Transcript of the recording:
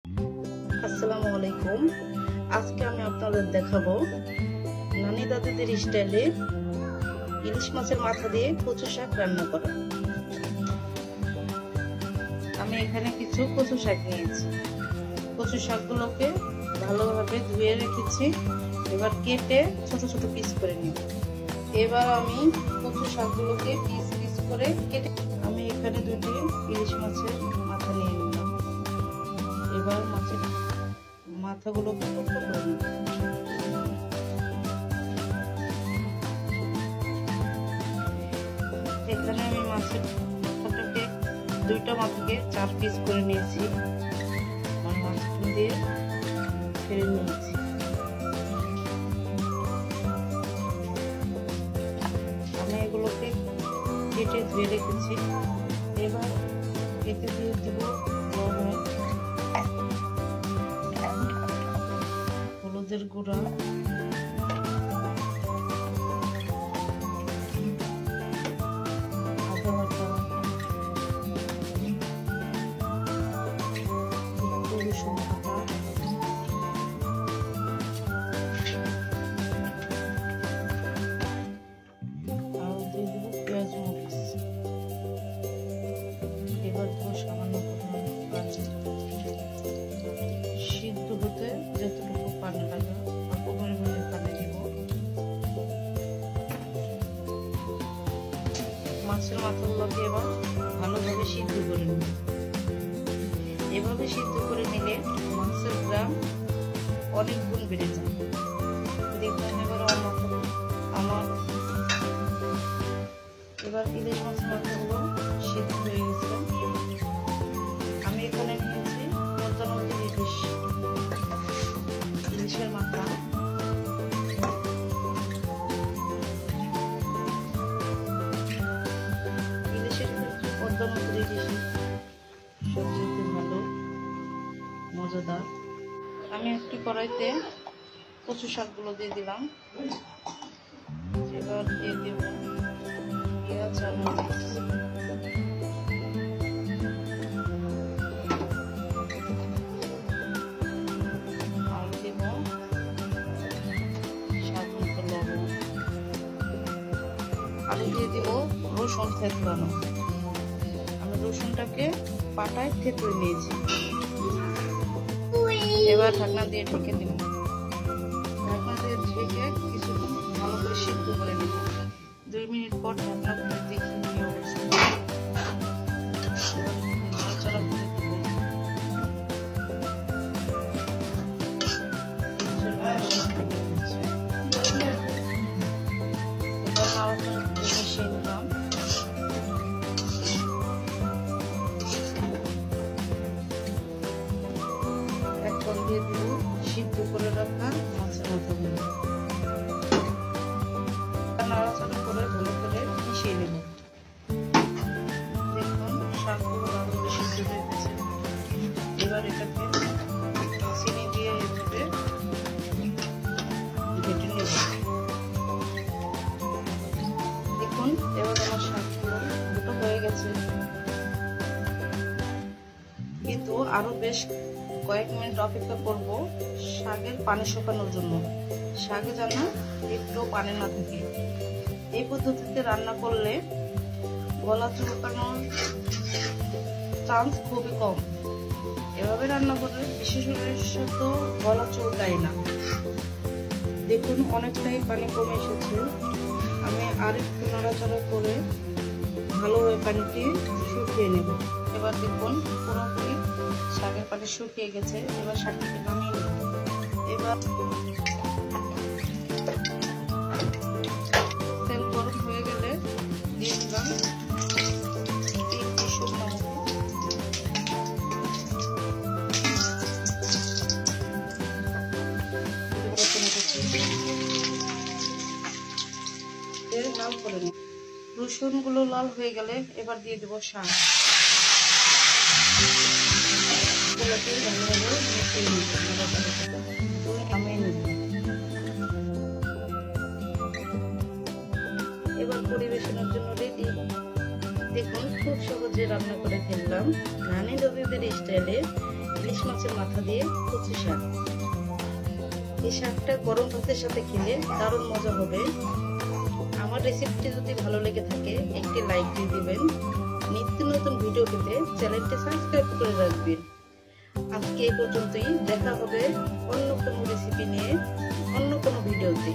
আসসালামু আলাইকুম। আজকে আমি আপনাদের দেখাবো নানি দাদিদের স্টাইলে ইলিশ মাছের মাথা দিয়ে কচু শাক রান্না করা। আমি এখানে কিছু কচু শাক নিয়েছি। কচু শাকগুলোকে ভালোভাবে ধুয়ে রেখেছি। এবার কেটে ছোট ছোট পিস করে নিব। এবার আমি কচু শাকগুলোকে পিস পিস করে কেটে আমি এখানে দুটি ইলিশ মাছের মাথা নিয়ে নিলাম। এবার মাছের মাথাগুলো টুকরো করে নিব। এখানে আমি মাছের মাথাটাকে দুইটা মাথাকে 4 পিস করে নিয়েছি। মাছটা দিয়ে ফেলে নিয়েছি। আমি এগুলোকে কেটে ধুয়ে রেখেছি। এবার এতে দিয়ে দিব লবণ, হলুদের গুঁড়া, আদা বাটা, রসুন বাটা, আর দিয়ে দিব পেঁয়াজ মরিচ। এবার দেবো সামান্য পরিমাণ সিদ্ধ হতে যতটুকু পানি লাগে অল্প পরিমাণে পানি দিব। মাছের মাথাগুলোকে এবার ভালোভাবে সিদ্ধ করে নেব। এভাবে সিদ্ধ করে নিলে মাছের গ্রাম অনেক গুণ বেড়ে যায়। দেখবেন এবার এবার ইলিশ মাছের মাথাগুলো সিদ্ধ হয়ে গেছে। আমি এখানে নিয়েছি 95 ইলিশের মাথা। ইলিশের ক্ষেত্রে 95 ইলিশ সবচেয়ে ভালো মজাদার। আমি একটি কড়াইতে কচু শাকগুলো দিয়ে দিলাম। এবার দিয়ে দেব পেঁয়াজ আর মরিচ। আর দেব স্বাদ মতো লবণ। আর দিয়ে দিব রসুন থেতলানো। আমি রসুনটাকে পাটায় থেতলে নিয়েছি। এবার ঢাকনা দিয়ে ঢেকে দিব। ঢাকনা দিয়ে ঢেকে কিছুক্ষণ ভালো করে সিদ্ধ করে নেব। 2 মিনিট পর ঢাকনা খুলে দেখি কি অবস্থা। নাড়াচাড়া করে দিব। এবার নাড়াচাড়া করে মিশিয়ে নিলাম। এখন দিয়ে দিব সিদ্ধ করে রাখা মাছের মাথাগুলো। নাড়াচাড়া করে ভালো করে মিশিয়ে নেব। দেখুন শাকগুলো ভালোভাবে সিদ্ধ হয়ে গেছে। এবার এটাকে চিনি দিয়ে এভাবে ঘেটে নেব। দেখুন এবার আমার শাকগুলো দুটো হয়ে গেছে, কিন্তু আরো বেশ কয়েক মিনিট অপেক্ষা করব শাকের পানি শুকানোর জন্য। শাকে যেন একটু পানি না থাকে। এই পদ্ধতিতে রান্না করলে গলা চুলকানোর চান্স খুবই কম। এভাবে রান্না করলে বিশেষত গলা চুলকায় না। দেখুন অনেকটাই পানি কমে এসেছে। আমি আরেকটু নাড়াচাড়া করে ভালোভাবে পানিটি শুকিয়ে নেব। এবার দেখুন পুরোপুরি শাকের পানি শুকিয়ে গেছে। এবার শাকটিকে নামিয়ে নেব। এবার তেল গরম হয়ে গেলে দিয়ে দিলাম 3টি শুকনো মরিচ। লাল করে নেব। রসুনগুলো লাল হয়ে গেলে এবার দিয়ে দেবো শাক। এবার পরিবেশনের জন্য রেডি। দেখুন খুব সহজে রান্না করে ফেললাম নানি দাদিদের স্টাইলে ইলিশ মাছের মাথা দিয়ে কচু শাক। এই শাকটা গরম ভাতের সাথে খেলে দারুণ মজা হবে। আমার রেসিপিটি যদি ভালো লেগে থাকে একটি লাইক দিয়ে দিবেন। নিত্য নতুন ভিডিও পেতে চ্যানেলটি সাবস্ক্রাইব করে রাখবেন। আজকে এই পর্যন্তই, দেখা হবে অন্য কোনো রেসিপি নিয়ে অন্য কোনো ভিডিওতে।